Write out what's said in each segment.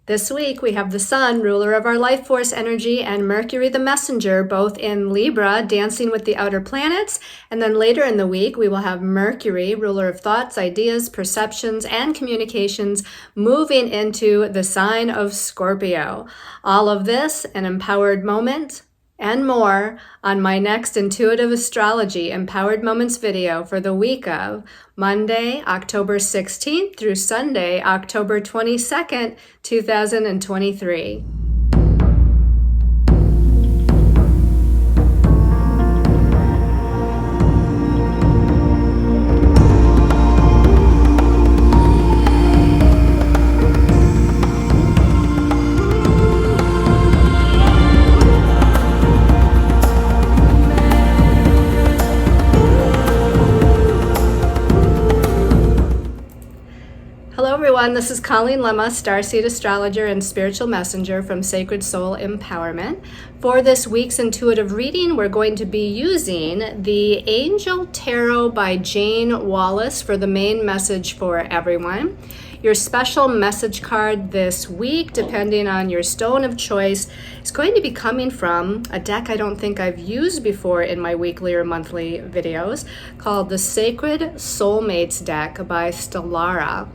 This week, we have the Sun, ruler of our life force energy, and Mercury, the messenger, both in Libra, dancing with the outer planets. And then later in the week, we will have Mercury, ruler of thoughts, ideas, perceptions, and communications, moving into the sign of Scorpio. All of this, an empowered moment, and more on my next Intuitive Astrology Empowered Moments video for the week of Monday, October 16th through Sunday, October 22nd, 2023. Hello everyone, this is Colleen Lemma, Starseed Astrologer and Spiritual Messenger from Sacred Soul Empowerment. For this week's intuitive reading, we're going to be using the Angel Tarot by Jane Wallace for the main message for everyone. Your special message card this week, depending on your stone of choice, is going to be coming from a deck I don't think I've used before in my weekly or monthly videos, called the Sacred Soulmates deck by Stellara.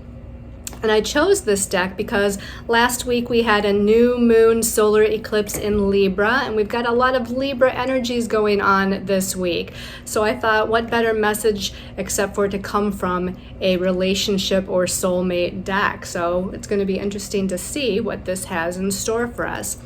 And I chose this deck because last week we had a new moon solar eclipse in Libra, and we've got a lot of Libra energies going on this week. So I thought, what better message except for it to come from a relationship or soulmate deck? So it's going to be interesting to see what this has in store for us.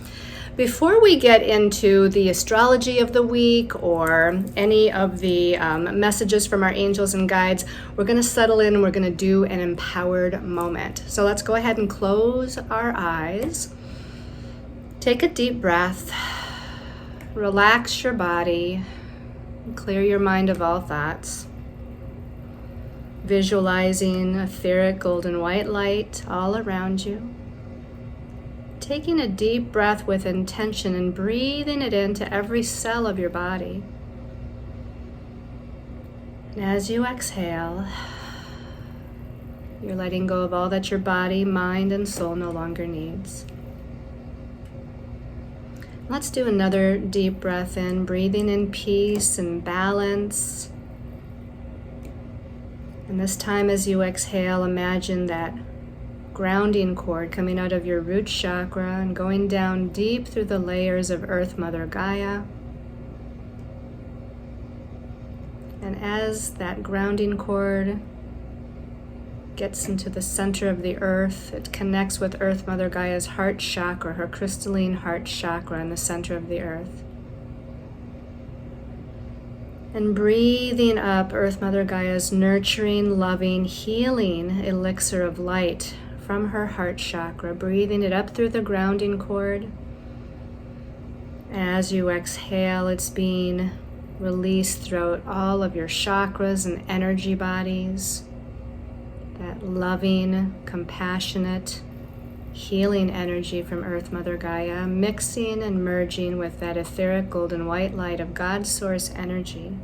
Before we get into the astrology of the week or any of the messages from our angels and guides, we're going to settle in and we're going to do an empowered moment. So let's go ahead and close our eyes. Take a deep breath. Relax your body. Clear your mind of all thoughts. Visualizing etheric golden white light all around you. Taking a deep breath with intention and breathing it into every cell of your body. And as you exhale, you're letting go of all that your body, mind, and soul no longer needs. Let's do another deep breath in, breathing in peace and balance. And this time as you exhale, imagine that grounding cord coming out of your root chakra and going down deep through the layers of Earth Mother Gaia. And as that grounding cord gets into the center of the earth, it connects with Earth Mother Gaia's heart chakra, her crystalline heart chakra in the center of the earth. And breathing up Earth Mother Gaia's nurturing, loving, healing elixir of light from her heart chakra, breathing it up through the grounding cord. As you exhale, it's being released throughout all of your chakras and energy bodies. That loving, compassionate, healing energy from Earth Mother Gaia, mixing and merging with that etheric golden white light of God's source energy.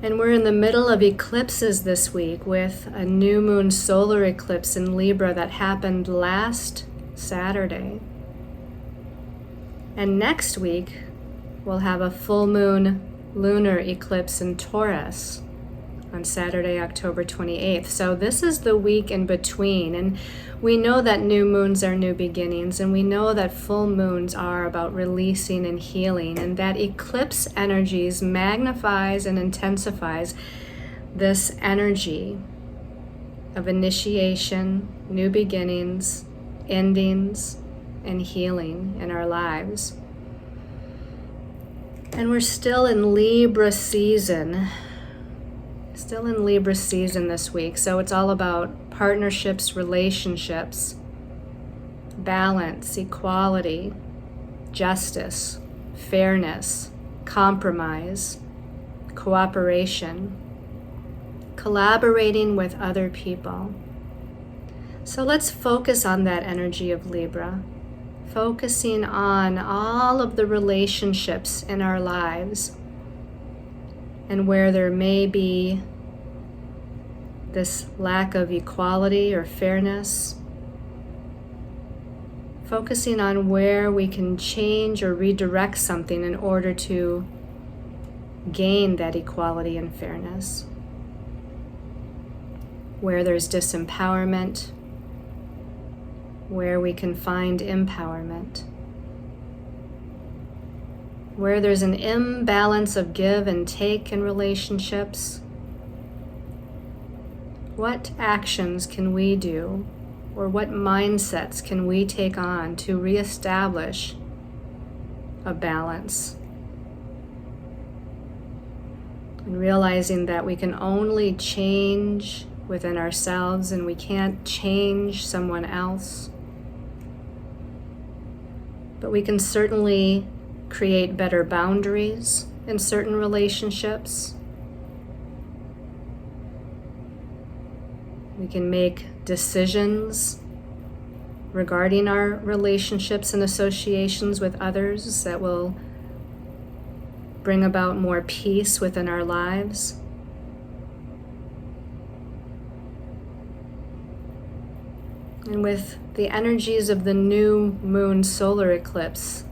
And we're in the middle of eclipses this week with a new moon solar eclipse in Libra that happened last Saturday. And next week, we'll have a full moon lunar eclipse in Taurus on Saturday, October 28th. So this is the week in between. And we know that new moons are new beginnings, and we know that full moons are about releasing and healing, and that eclipse energies magnifies and intensifies this energy of initiation, new beginnings, endings, and healing in our lives. And we're still in Libra season. Still in Libra season this week, so it's all about partnerships, relationships, balance, equality, justice, fairness, compromise, cooperation, collaborating with other people. So let's focus on that energy of Libra, focusing on all of the relationships in our lives and where there may be this lack of equality or fairness, focusing on where we can change or redirect something in order to gain that equality and fairness. Where there's disempowerment, where we can find empowerment. Where there's an imbalance of give and take in relationships, what actions can we do, or what mindsets can we take on to reestablish a balance? And realizing that we can only change within ourselves and we can't change someone else. But we can certainly create better boundaries in certain relationships. We can make decisions regarding our relationships and associations with others that will bring about more peace within our lives. And with the energies of the new moon solar eclipse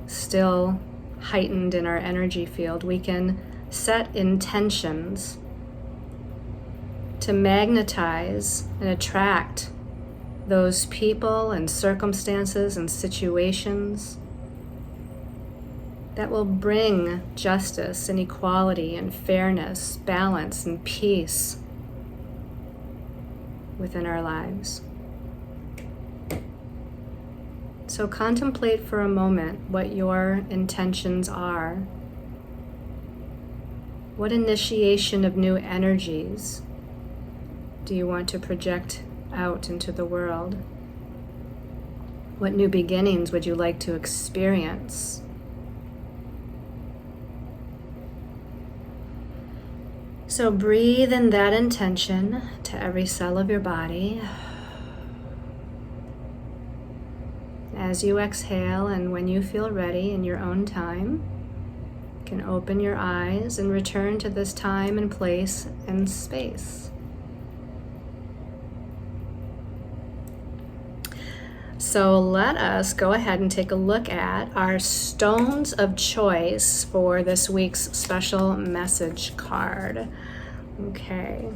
still heightened in our energy field, we can set intentions to magnetize and attract those people and circumstances and situations that will bring justice and equality and fairness, balance and peace within our lives. So contemplate for a moment what your intentions are. What initiation of new energies do you want to project out into the world? What new beginnings would you like to experience? So breathe in that intention to every cell of your body. As you exhale, and when you feel ready in your own time, you can open your eyes and return to this time and place and space. So let us go ahead and take a look at our stones of choice for this week's special message card. Okay,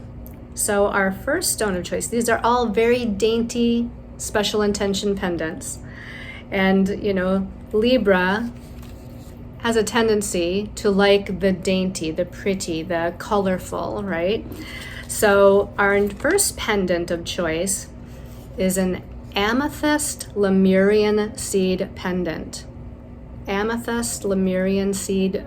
so our first stone of choice, these are all very dainty special intention pendants. And, you know, Libra has a tendency to like the dainty, the pretty, the colorful, right? So our first pendant of choice is an amethyst Lemurian seed pendant. Amethyst Lemurian seed,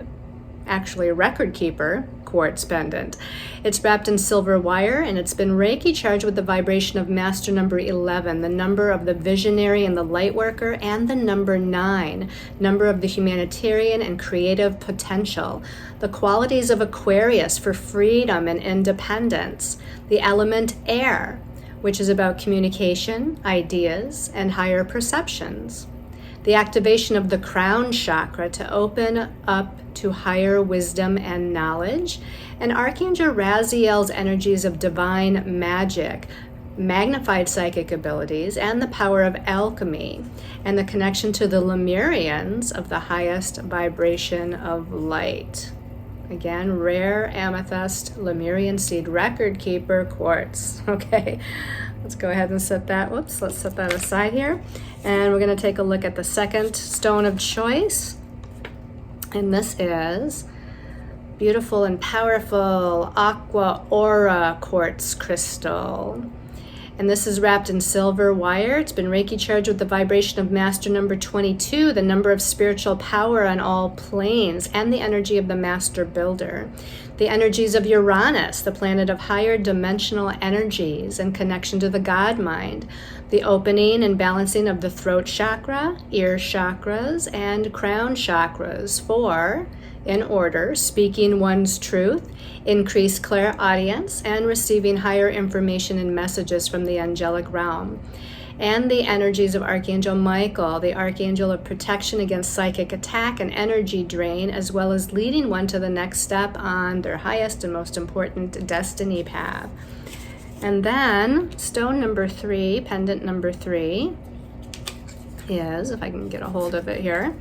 actually a record keeper quartz pendant. It's wrapped in silver wire, and it's been Reiki charged with the vibration of master number 11, the number of the visionary and the light worker, and the number 9, number of the humanitarian and creative potential, the qualities of Aquarius for freedom and independence, the element air, which is about communication, ideas, and higher perceptions. The activation of the crown chakra to open up to higher wisdom and knowledge, and Archangel Raziel's energies of divine magic, magnified psychic abilities, and the power of alchemy, and the connection to the Lemurians of the highest vibration of light. Again, rare amethyst Lemurian seed record keeper quartz. Okay, let's go ahead and set that, let's set that aside here. And we're going to take a look at the second stone of choice. And this is beautiful and powerful aqua aura quartz crystal. And this is wrapped in silver wire. It's been Reiki charged with the vibration of master number 22, the number of spiritual power on all planes, and the energy of the master builder. The energies of Uranus, the planet of higher dimensional energies and connection to the God mind. The opening and balancing of the throat chakra, ear chakras, and crown chakras for, in order, speaking one's truth, increase clairaudience, and receiving higher information and messages from the angelic realm. and the energies of Archangel Michael, the archangel of protection against psychic attack and energy drain, as well as leading one to the next step on their highest and most important destiny path. And then stone number 3, pendant number 3, is, if I can get a hold of it here,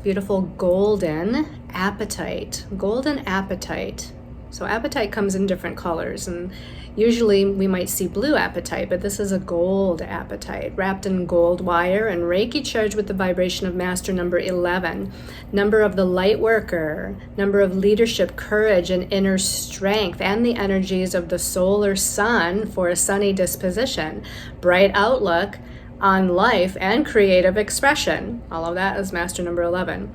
beautiful golden apatite. Golden apatite. So apatite comes in different colors, and usually we might see blue apatite, but this is a gold apatite, wrapped in gold wire and Reiki charged with the vibration of master number 11, number of the light worker, number of leadership, courage, and inner strength, and the energies of the solar sun for a sunny disposition, bright outlook on life and creative expression. All of that is master number 11.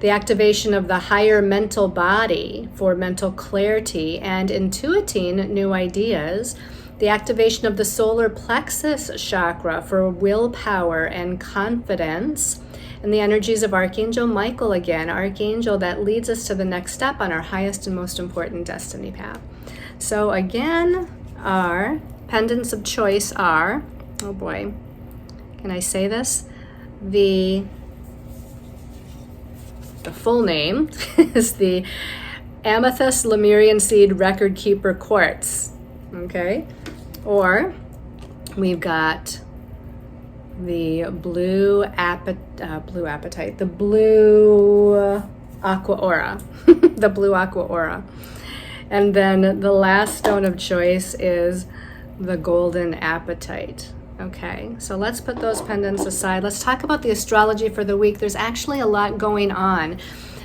The activation of the higher mental body for mental clarity and intuiting new ideas. The activation of the solar plexus chakra for willpower and confidence. And the energies of Archangel Michael again, archangel that leads us to the next step on our highest and most important destiny path. So again, our pendants of choice are, oh boy, can I say this? The full name is the Amethyst Lemurian Seed Record Keeper Quartz. Okay? Or we've got the blue apatite, the blue aqua aura, the blue aqua aura. And then the last stone of choice is the golden apatite. Okay, so let's put those pendants aside. Let's talk about the astrology for the week. There's actually a lot going on.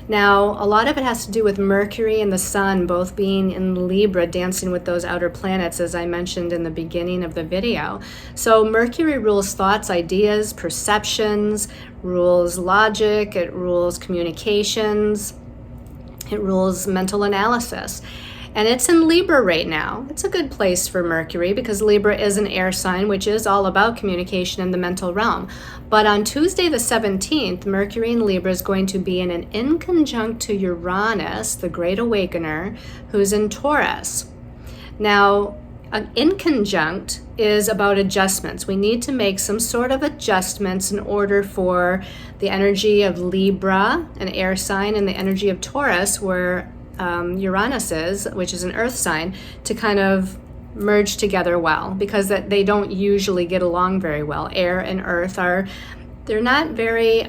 Now, a lot of it has to do with Mercury and the Sun both being in Libra, dancing with those outer planets, as I mentioned in the beginning of the video. So Mercury rules thoughts, ideas, perceptions, rules logic, it rules communications, it rules mental analysis. And it's in Libra right now. It's a good place for Mercury because Libra is an air sign, which is all about communication in the mental realm. But on Tuesday the 17th, Mercury in Libra is going to be in an inconjunct to Uranus, the Great Awakener, who's in Taurus. Now, an inconjunct is about adjustments. We need to make some sort of adjustments in order for the energy of Libra, an air sign, and the energy of Taurus, where Uranus is, which is an earth sign, to kind of merge together well, because that they don't usually get along very well. Air and earth they're not very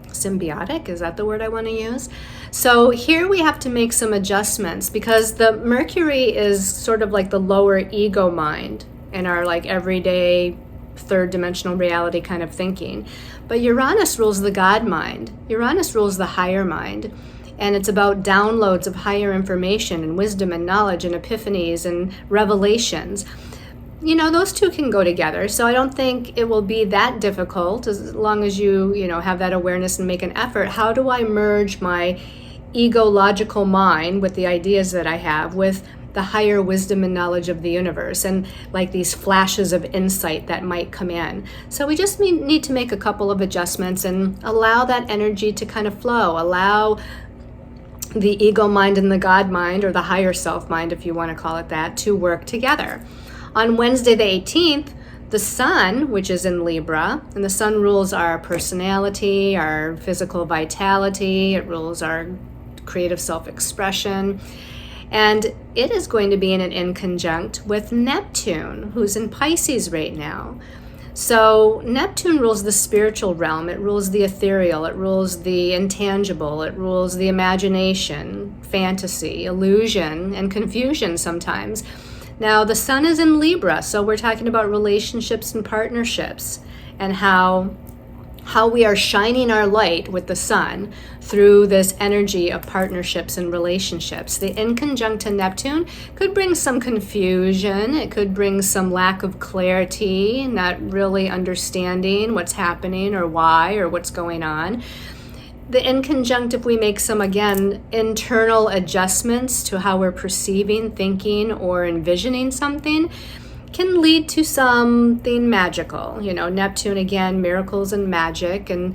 symbiotic. Is that the word I want to use? So here we have to make some adjustments because the Mercury is sort of like the lower ego mind in our like everyday third dimensional reality kind of thinking. But Uranus rules the God mind. Uranus rules the higher mind. And it's about downloads of higher information and wisdom and knowledge and epiphanies and revelations. You know, those two can go together. So I don't think it will be that difficult as long as you have that awareness and make an effort. How do I merge my ego-logical mind with the ideas that I have with the higher wisdom and knowledge of the universe and like these flashes of insight that might come in? So we just need to make a couple of adjustments and allow that energy to kind of flow. Allow the ego mind and the God mind, or the higher self mind, if you want to call it that, to work together. On Wednesday the 18th, the Sun, which is in Libra, and the Sun rules our personality, our physical vitality, it rules our creative self-expression, and it is going to be in an inconjunct with Neptune, who's in Pisces right now. So Neptune rules the spiritual realm, it rules the ethereal, it rules the intangible, it rules the imagination, fantasy, illusion, and confusion sometimes. Now the Sun is in Libra, so we're talking about relationships and partnerships and how we are shining our light with the Sun through this energy of partnerships and relationships. The inconjunct to Neptune could bring some confusion. It could bring some lack of clarity, not really understanding what's happening or why or what's going on. The inconjunct, if we make some, again, internal adjustments to how we're perceiving, thinking, or envisioning something, can lead to something magical. Neptune, again, miracles and magic and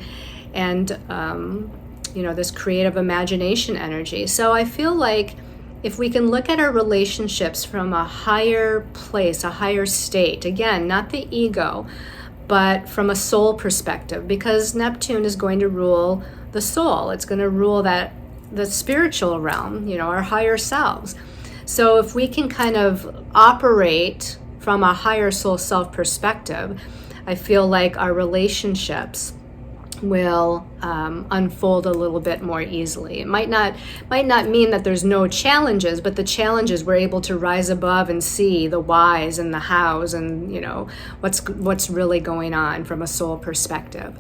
this creative imagination energy. So I feel like if we can look at our relationships from a higher place, a higher state, again, not the ego, but from a soul perspective, because Neptune is going to rule the soul. It's going to rule the spiritual realm, our higher selves. So if we can kind of operate from a higher soul self perspective, I feel like our relationships will unfold a little bit more easily. It might not mean that there's no challenges, but the challenges we're able to rise above and see the whys and the hows and what's really going on from a soul perspective.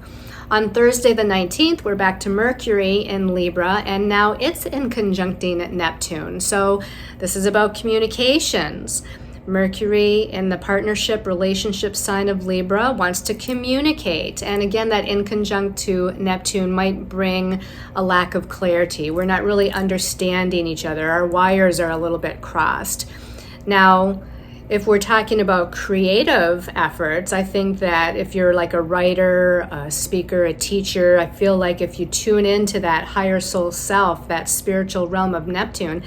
On Thursday the 19th, we're back to Mercury in Libra, and now it's in conjuncting Neptune. So this is about communications. Mercury in the partnership relationship sign of Libra wants to communicate. And again, that inconjunct to Neptune might bring a lack of clarity. We're not really understanding each other. Our wires are a little bit crossed. Now, if we're talking about creative efforts, I think that if you're like a writer, a speaker, a teacher, I feel like if you tune into that higher soul self, that spiritual realm of Neptune,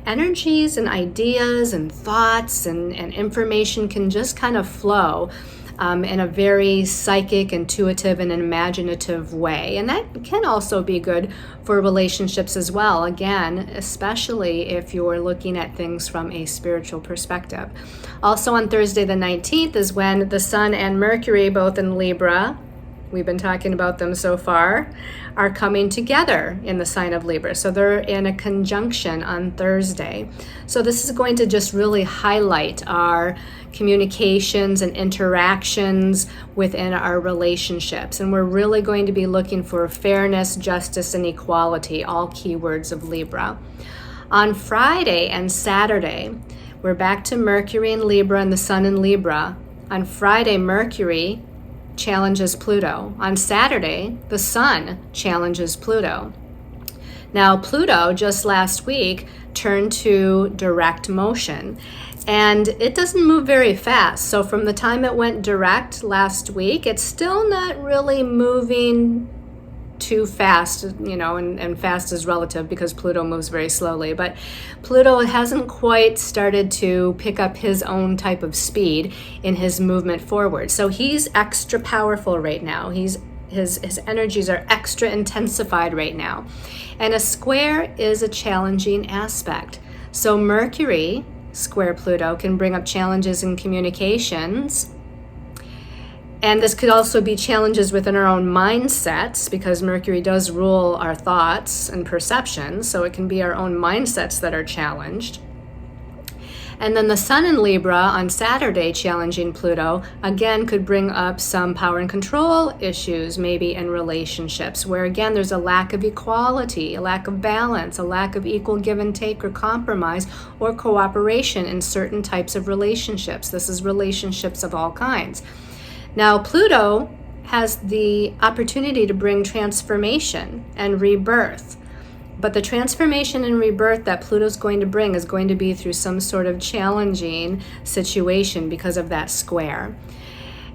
energies and ideas and thoughts and information can just kind of flow in a very psychic, intuitive, and imaginative way. And that can also be good for relationships as well, again, especially if you're looking at things from a spiritual perspective. Also on Thursday the 19th is when the Sun and Mercury, both in Libra, we've been talking about them so far, are coming together in the sign of Libra. So they're in a conjunction on Thursday. So this is going to just really highlight our communications and interactions within our relationships. And we're really going to be looking for fairness, justice, and equality, all keywords of Libra. On Friday and Saturday, we're back to Mercury in Libra and the Sun in Libra. On Friday, Mercury challenges Pluto. On Saturday, the Sun challenges Pluto. Now, Pluto just last week turned to direct motion, and it doesn't move very fast. So from the time it went direct last week, it's still not really moving too fast, and fast is relative because Pluto moves very slowly. But Pluto hasn't quite started to pick up his own type of speed in his movement forward. So he's extra powerful right now. His energies are extra intensified right now. And a square is a challenging aspect. So Mercury square Pluto can bring up challenges in communications. And this could also be challenges within our own mindsets, because Mercury does rule our thoughts and perceptions. So it can be our own mindsets that are challenged. And then the Sun in Libra on Saturday challenging Pluto, again, could bring up some power and control issues, maybe in relationships, where again, there's a lack of equality, a lack of balance, a lack of equal give and take or compromise or cooperation in certain types of relationships. This is relationships of all kinds. Now, Pluto has the opportunity to bring transformation and rebirth. But the transformation and rebirth that Pluto's going to bring is going to be through some sort of challenging situation because of that square.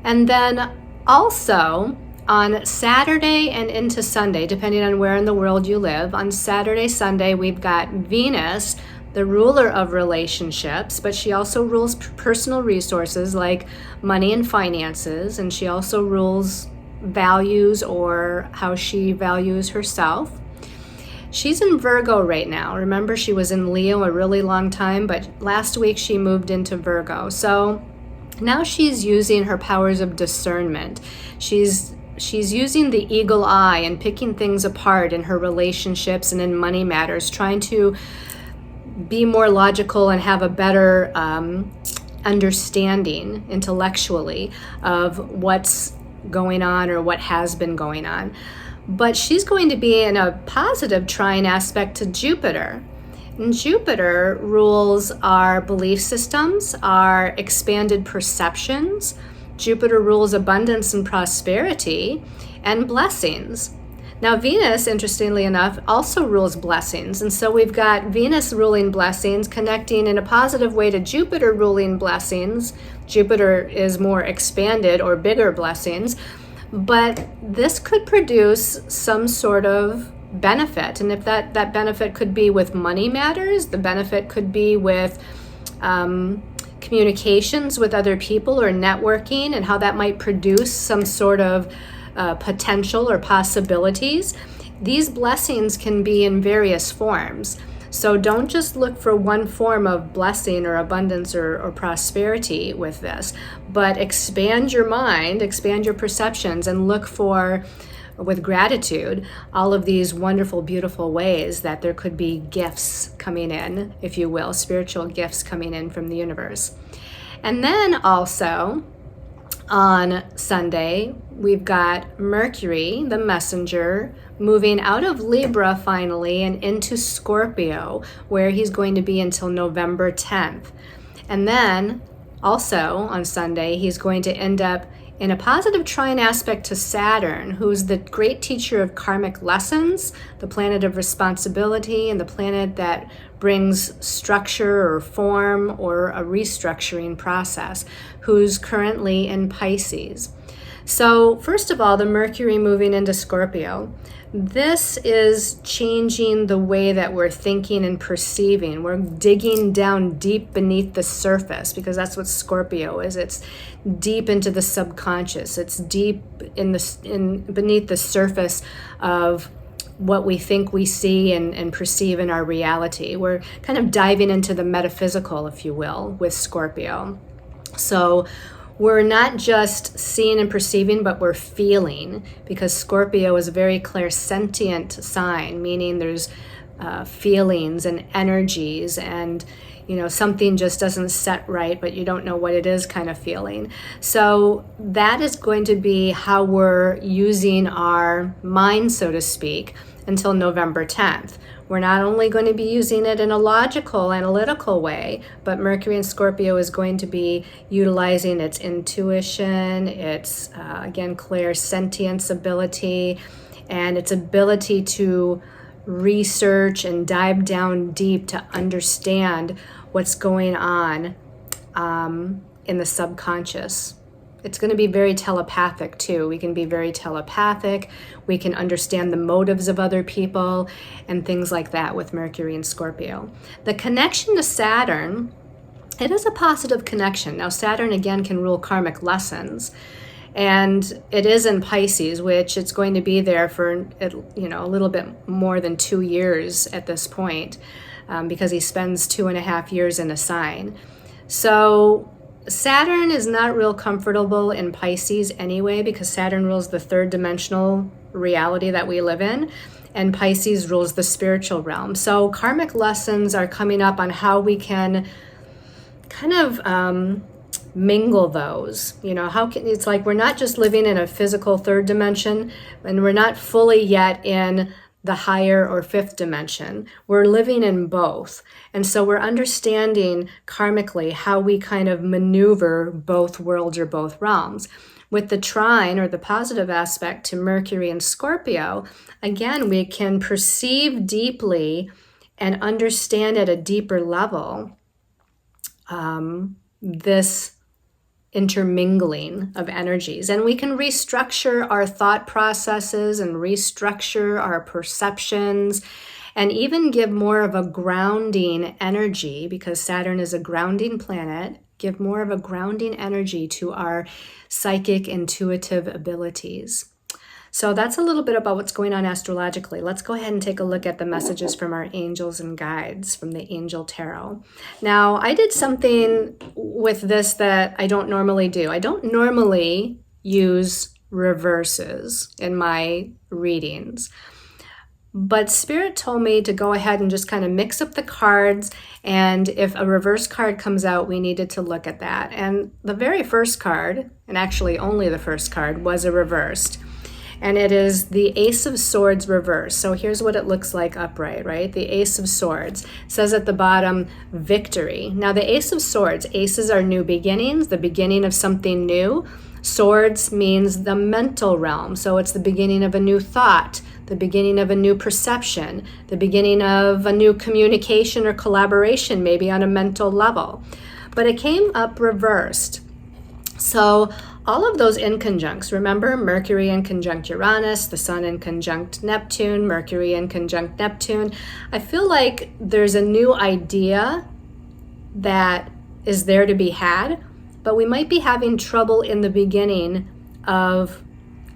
And then also on Saturday and into Sunday, depending on where in the world you live, on Saturday, Sunday, we've got Venus, the ruler of relationships, but she also rules personal resources like money and finances, and she also rules values or how she values herself. She's in Virgo right now. Remember, she was in Leo a really long time, but last week she moved into Virgo. So now she's using her powers of discernment. She's using the eagle eye and picking things apart in her relationships and in money matters, trying to be more logical and have a better understanding intellectually of what's going on or what has been going on. But she's going to be in a positive trine aspect to Jupiter. And Jupiter rules our belief systems, our expanded perceptions. Jupiter rules abundance and prosperity and blessings. Now, Venus, interestingly enough, also rules blessings. And so we've got Venus ruling blessings connecting in a positive way to Jupiter ruling blessings. Jupiter is more expanded or bigger blessings. But this could produce some sort of benefit. And if that benefit could be with money matters, the benefit could be with communications with other people or networking, and how that might produce some sort of potential or possibilities. These blessings can be in various forms. So don't just look for one form of blessing or abundance or prosperity with this, but expand your mind, expand your perceptions, and look for, with gratitude, all of these wonderful, beautiful ways that there could be gifts coming in, if you will, spiritual gifts coming in from the universe. And then also on Sunday, we've got Mercury, the messenger, moving out of Libra finally and into Scorpio, where he's going to be until November 10th. And then also on Sunday, he's going to end up in a positive trine aspect to Saturn, who's the great teacher of karmic lessons, the planet of responsibility, and the planet that brings structure or form or a restructuring process, who's currently in Pisces. So first of all, the Mercury moving into Scorpio, this is changing the way that we're thinking and perceiving. We're digging down deep beneath the surface, because that's what Scorpio is. It's deep into the subconscious. It's deep beneath the surface of what we think we see and perceive in our reality. We're kind of diving into the metaphysical, if you will, with Scorpio. So we're not just seeing and perceiving, but we're feeling, because Scorpio is a very clairsentient sign, meaning there's feelings and energies, and something just doesn't set right, but you don't know what it is kind of feeling. So that is going to be how we're using our mind, so to speak, until November 10th. We're not only going to be using it in a logical, analytical way, but Mercury in Scorpio is going to be utilizing its intuition, its, again, clairsentience ability, and its ability to research and dive down deep to understand what's going on in the subconscious. It's going to be very telepathic too. We can be very telepathic. We can understand the motives of other people and things like that with Mercury and Scorpio. The connection to Saturn, it is a positive connection. Now Saturn again can rule karmic lessons, and it is in Pisces, which it's going to be there for a little bit more than 2 years at this point, because he spends 2.5 years in a sign. So Saturn is not real comfortable in Pisces anyway, because Saturn rules the third dimensional reality that we live in, and Pisces rules the spiritual realm. So karmic lessons are coming up on how we can kind of mingle those. It's like we're not just living in a physical third dimension, and we're not fully yet in the higher or fifth dimension. We're living in both. And so we're understanding karmically how we kind of maneuver both worlds or both realms. With the trine, or the positive aspect to Mercury and Scorpio, again, we can perceive deeply and understand at a deeper level this intermingling of energies. And we can restructure our thought processes and restructure our perceptions, and even give more of a grounding energy, because Saturn is a grounding planet, give more of a grounding energy to our psychic intuitive abilities. So that's a little bit about what's going on astrologically. Let's go ahead and take a look at the messages from our angels and guides from the Angel Tarot. Now, I did something with this that I don't normally do. I don't normally use reverses in my readings, but Spirit told me to go ahead and just kind of mix up the cards, and if a reverse card comes out, we needed to look at that. And the very first card, and actually only the first card, was a reversed. And it is the Ace of Swords reversed. So here's what it looks like upright, right? The Ace of Swords. It says at the bottom, victory. Now the Ace of Swords, aces are new beginnings, the beginning of something new. Swords means the mental realm. So it's the beginning of a new thought, the beginning of a new perception, the beginning of a new communication or collaboration, maybe on a mental level. But it came up reversed. So all of those inconjuncts, remember Mercury in conjunct Uranus, the Sun in conjunct Neptune, Mercury in conjunct Neptune. I feel like there's a new idea that is there to be had, but we might be having trouble in the beginning of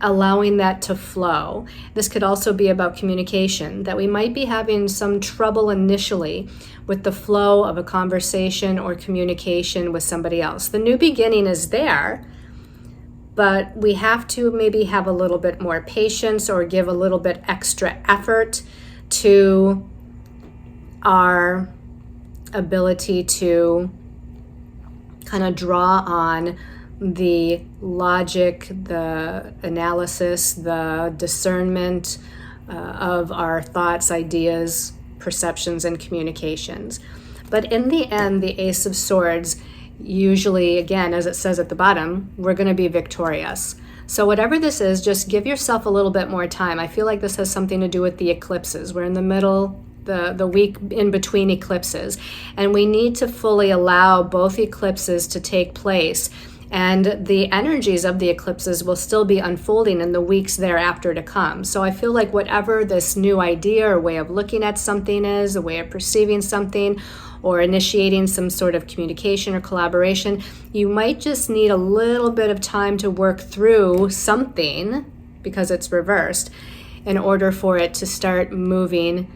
allowing that to flow. This could also be about communication, that we might be having some trouble initially with the flow of a conversation or communication with somebody else. The new beginning is there, but we have to maybe have a little bit more patience or give a little bit extra effort to our ability to kind of draw on the logic, the analysis, the discernment of our thoughts, ideas, perceptions, and communications. But in the end, the Ace of Swords, usually, again, as it says at the bottom, we're going to be victorious. So whatever this is, just give yourself a little bit more time. I feel like this has something to do with the eclipses. We're in the middle, the week in between eclipses, and we need to fully allow both eclipses to take place. And the energies of the eclipses will still be unfolding in the weeks thereafter to come. So I feel like whatever this new idea or way of looking at something is, a way of perceiving something, or initiating some sort of communication or collaboration, you might just need a little bit of time to work through something, because it's reversed, in order for it to start moving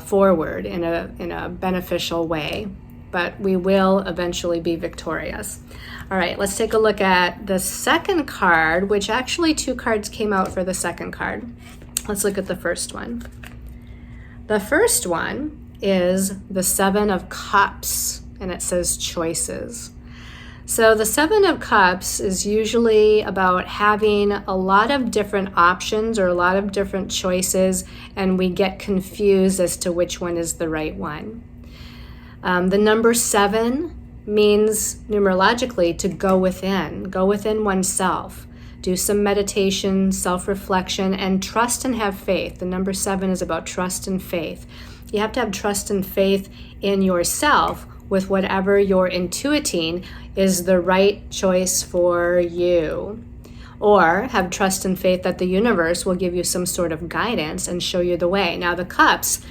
forward in a beneficial way. But we will eventually be victorious. All right, let's take a look at the second card, which actually 2 cards came out for the second card. Let's look at the first one. The first one is the 7 of Cups, and it says choices. So the 7 of Cups is usually about having a lot of different options or a lot of different choices, and we get confused as to which one is the right one. The number 7 means numerologically to go within oneself, do some meditation, self-reflection, and trust and have faith. The number 7 is about trust and faith. You have to have trust and faith in yourself with whatever you're intuiting is the right choice for you. Or have trust and faith that the universe will give you some sort of guidance and show you the way. Now, the Cups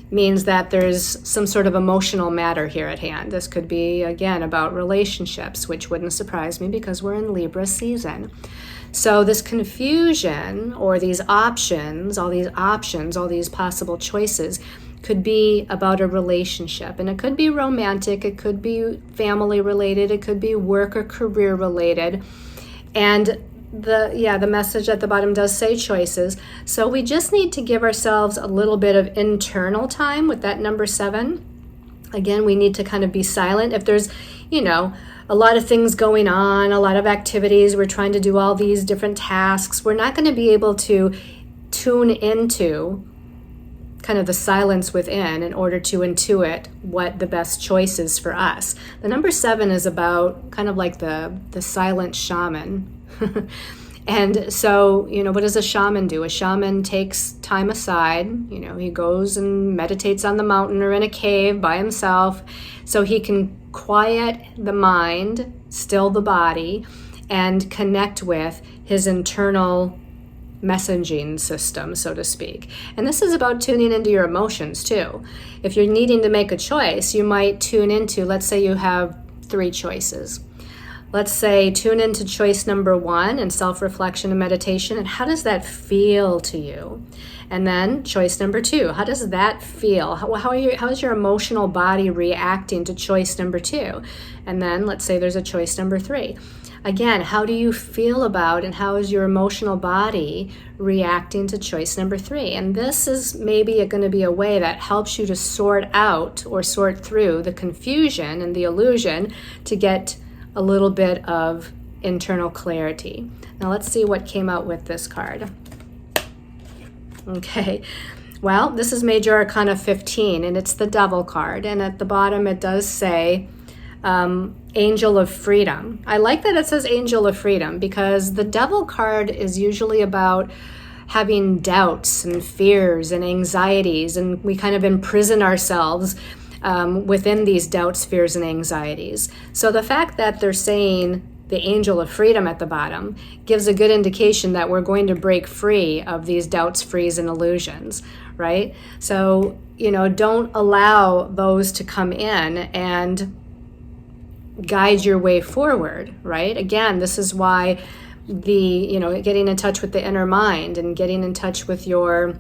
means that there's some sort of emotional matter here at hand. This could be, again, about relationships, which wouldn't surprise me because we're in Libra season. So this confusion or these options, all these possible choices could be about a relationship. And it could be romantic, it could be family related, it could be work or career related. And the message at the bottom does say choices. So we just need to give ourselves a little bit of internal time with that number 7. Again, we need to kind of be silent. If there's, a lot of things going on, a lot of activities, we're trying to do all these different tasks, we're not going to be able to tune into kind of the silence within in order to intuit what the best choice is for us. The number 7 is about kind of like the silent shaman. And so, what does a shaman do? A shaman takes time aside, he goes and meditates on the mountain or in a cave by himself so he can quiet the mind, still the body, and connect with his internal messaging system, so to speak. And this is about tuning into your emotions too. If you're needing to make a choice, you might tune into, let's say you have 3 choices. Let's say tune into choice number 1 in self-reflection and meditation, and how does that feel to you? And then choice number 2, how does that feel? How is your emotional body reacting to choice number 2? And then let's say there's a choice number 3. Again, how do you feel about and how is your emotional body reacting to choice number 3? And this is maybe going to be a way that helps you to sort out or sort through the confusion and the illusion to get a little bit of internal clarity. Now let's see what came out with this card. Okay, well, this is Major Arcana 15, and it's the Devil card. And at the bottom it does say Angel of Freedom. I like that it says Angel of Freedom because the Devil card is usually about having doubts and fears and anxieties, and we kind of imprison ourselves within these doubts, fears, and anxieties. So the fact that they're saying the angel of freedom at the bottom, gives a good indication that we're going to break free of these doubts, fears, and illusions, right? So, don't allow those to come in and guide your way forward, right? Again, this is why getting in touch with the inner mind and getting in touch with your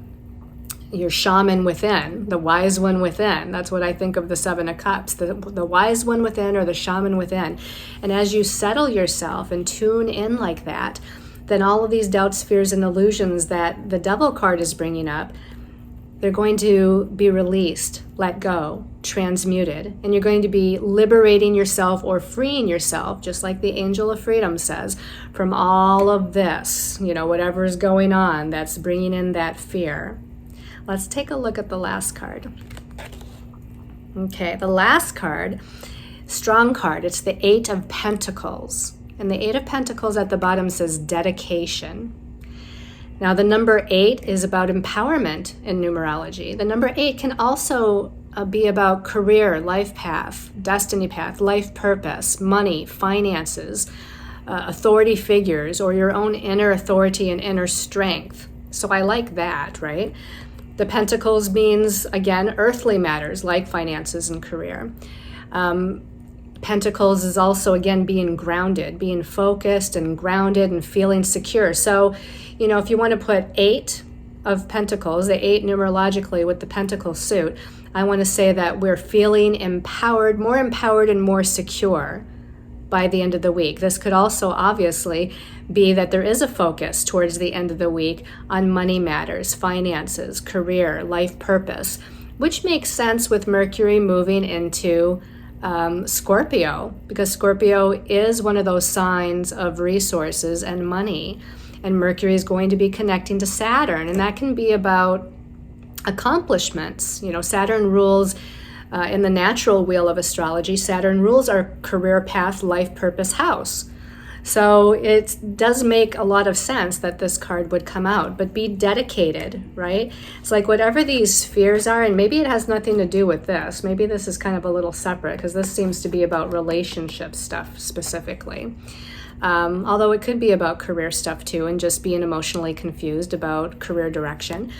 shaman within, the wise one within. That's what I think of the Seven of Cups, the wise one within or the shaman within. And as you settle yourself and tune in like that, then all of these doubts, fears, and illusions that the Devil card is bringing up, they're going to be released, let go, transmuted, and you're going to be liberating yourself or freeing yourself, just like the Angel of Freedom says, from all of this, whatever is going on that's bringing in that fear. Let's take a look at the last card. Okay, the last card, strong card, it's the Eight of Pentacles. And the Eight of Pentacles at the bottom says dedication. Now, the number 8 is about empowerment in numerology. The number 8 can also be about career, life path, destiny path, life purpose, money, finances, authority figures, or your own inner authority and inner strength. So I like that, right? The Pentacles means, again, earthly matters like finances and career. Pentacles is also, again, being grounded, being focused and grounded and feeling secure. So, if you want to put 8 of Pentacles, the 8 numerologically with the Pentacle suit, I want to say that we're feeling empowered and more secure by the end of the week. This could also obviously be that there is a focus towards the end of the week on money matters, finances, career, life purpose, which makes sense with Mercury moving into Scorpio, because Scorpio is one of those signs of resources and money, and Mercury is going to be connecting to Saturn, and that can be about accomplishments. Saturn rules in the natural wheel of astrology, Saturn rules our career path, life purpose house. So it does make a lot of sense that this card would come out, but be dedicated, right? It's like whatever these fears are, and maybe it has nothing to do with this. Maybe this is kind of a little separate because this seems to be about relationship stuff specifically. Although it could be about career stuff too, and just being emotionally confused about career direction.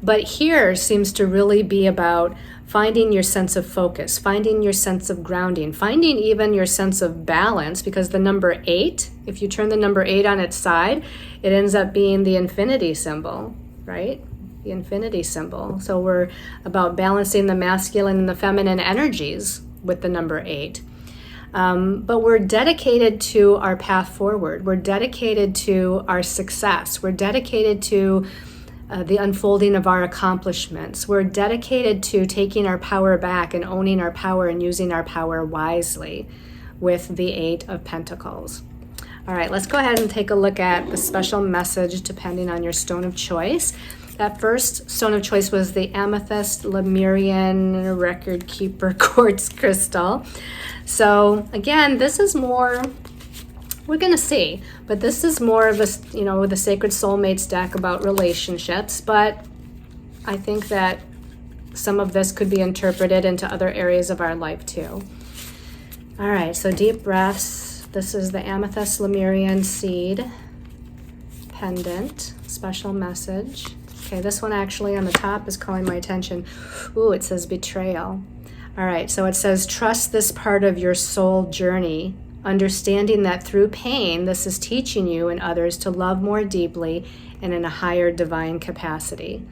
But here seems to really be about finding your sense of focus, finding your sense of grounding, finding even your sense of balance, because the number 8, if you turn the number 8 on its side, it ends up being the infinity symbol, right? The infinity symbol. So we're about balancing the masculine and the feminine energies with the number 8. But we're dedicated to our path forward. We're dedicated to our success. We're dedicated to the unfolding of our accomplishments. We're dedicated to taking our power back and owning our power and using our power wisely with the 8 of Pentacles. All right, let's go ahead and take a look at the special message depending on your stone of choice. That first stone of choice was the Amethyst Lemurian Record Keeper Quartz Crystal. So again, this is more, we're going to see, but this is more of a, the Sacred Soulmates deck about relationships, but I think that some of this could be interpreted into other areas of our life too. All right, so deep breaths. This is the Amethyst Lemurian Seed Pendant, special message. Okay, this one actually on the top is calling my attention. Ooh, it says betrayal. All right, so it says, trust this part of your soul journey, understanding that through pain, this is teaching you and others to love more deeply and in a higher divine capacity.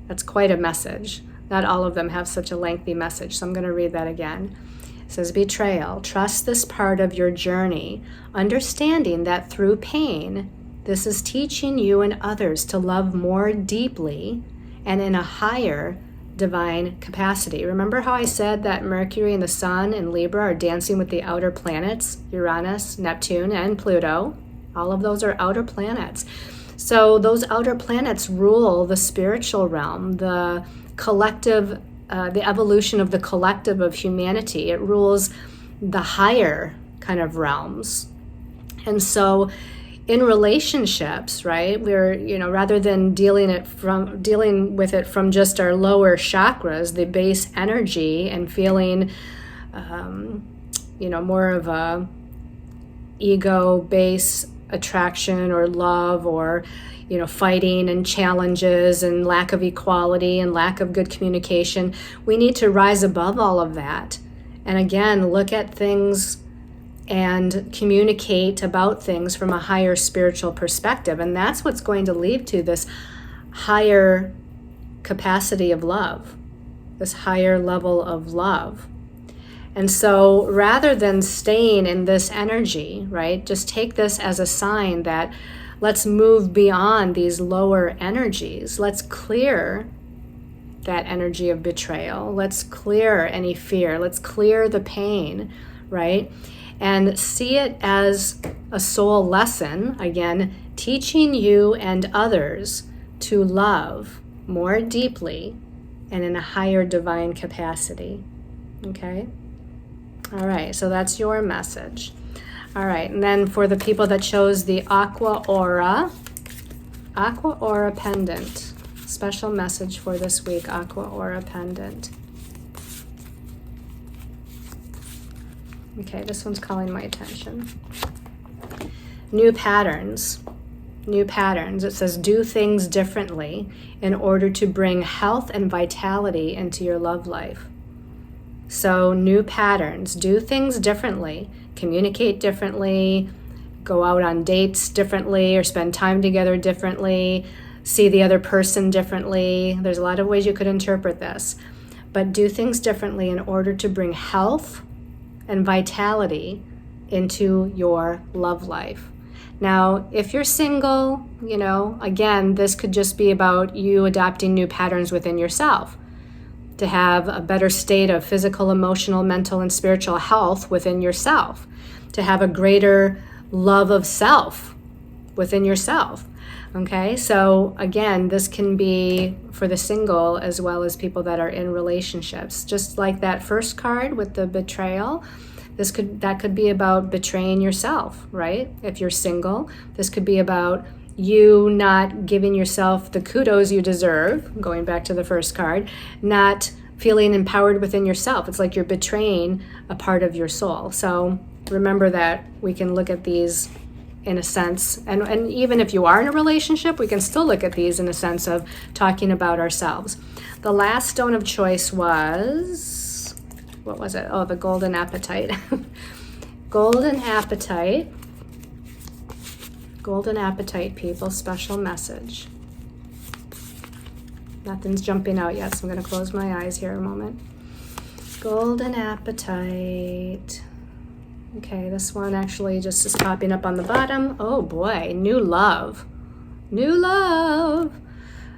That's quite a message. Not all of them have such a lengthy message, so I'm going to read that again. It says, betrayal. Trust this part of your journey, understanding that through pain, this is teaching you and others to love more deeply and in a higher divine capacity. Remember how I said that Mercury and the Sun and Libra are dancing with the outer planets, Uranus, Neptune, and Pluto? All of those are outer planets. So those outer planets rule the spiritual realm, the collective, the evolution of the collective of humanity. It rules the higher kind of realms. And so in relationships, right, we're, rather than dealing with it from just our lower chakras, the base energy, and feeling, more of a ego-based attraction or love, or fighting and challenges and lack of equality and lack of good communication. We need to rise above all of that. And again, look at things and communicate about things from a higher spiritual perspective. And that's what's going to lead to this higher capacity of love, this higher level of love. And so rather than staying in this energy, right, just take this as a sign that let's move beyond these lower energies. Let's clear that energy of betrayal. Let's clear any fear. Let's clear the pain, right? And see it as a soul lesson, again, teaching you and others to love more deeply and in a higher divine capacity. Okay? All right, so that's your message. All right, and then for the people that chose the Aqua Aura pendant, special message for this week, Aqua Aura pendant. Okay, this one's calling my attention. New patterns. New patterns. It says, do things differently in order to bring health and vitality into your love life. So new patterns. Do things differently. Communicate differently. Go out on dates differently, or spend time together differently. See the other person differently. There's a lot of ways you could interpret this. But do things differently in order to bring health and vitality into your love life. Now, if you're single, again, this could just be about you adopting new patterns within yourself to have a better state of physical, emotional, mental, and spiritual health within yourself, to have a greater love of self within yourself. Okay, so again, this can be for the single as well as people that are in relationships. Just like that first card with the betrayal, that could be about betraying yourself, right? If you're single, this could be about you not giving yourself the kudos you deserve, going back to the first card, not feeling empowered within yourself. It's like you're betraying a part of your soul. So remember that we can look at these in a sense, and even if you are in a relationship, we can still look at these in a sense of talking about ourselves. The last stone of choice was, what was it? Oh, the golden apatite. Golden apatite. Golden apatite, people, special message. Nothing's jumping out yet, so I'm going to close my eyes here a moment. Golden apatite. Okay, this one actually just is popping up on the bottom. Oh boy, new love. New love.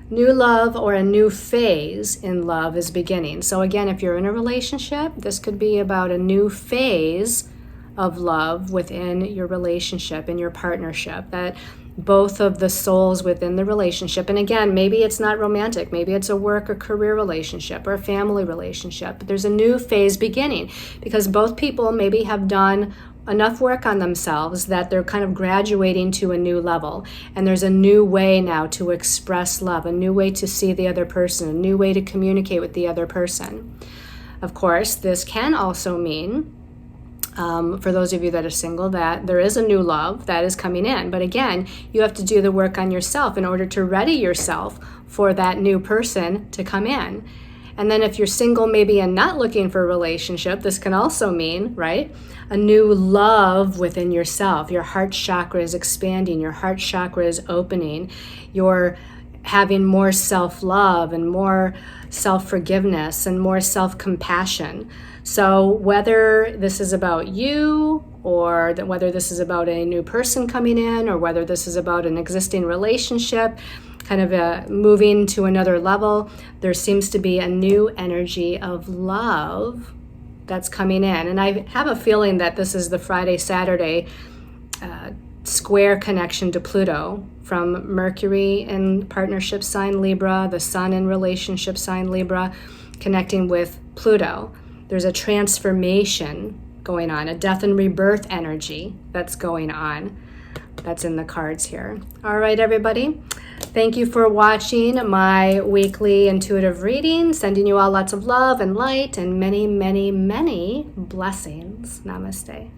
New love, or a new phase in love is beginning. So again, if you're in a relationship, this could be about a new phase of love within your relationship, in your partnership, that both of the souls within the relationship, and again, maybe it's not romantic, maybe it's a work or career relationship or a family relationship, but there's a new phase beginning because both people maybe have done enough work on themselves that they're kind of graduating to a new level, and there's a new way now to express love, a new way to see the other person, a new way to communicate with the other person. Of course, this can also mean for those of you that are single, that there is a new love that is coming in. But again, you have to do the work on yourself in order to ready yourself for that new person to come in. And then if you're single maybe and not looking for a relationship, this can also mean, right, a new love within yourself. Your heart chakra is expanding. Your heart chakra is opening. You're having more self-love and more self-forgiveness and more self-compassion. So whether this is about you, or whether this is about a new person coming in, or whether this is about an existing relationship, kind of moving to another level, there seems to be a new energy of love that's coming in. And I have a feeling that this is the Friday-Saturday square connection to Pluto from Mercury in partnership sign Libra, the Sun in relationship sign Libra, connecting with Pluto. There's a transformation going on, a death and rebirth energy that's going on. That's in the cards here. All right, everybody. Thank you for watching my weekly intuitive reading. Sending you all lots of love and light and many, many, many blessings. Namaste.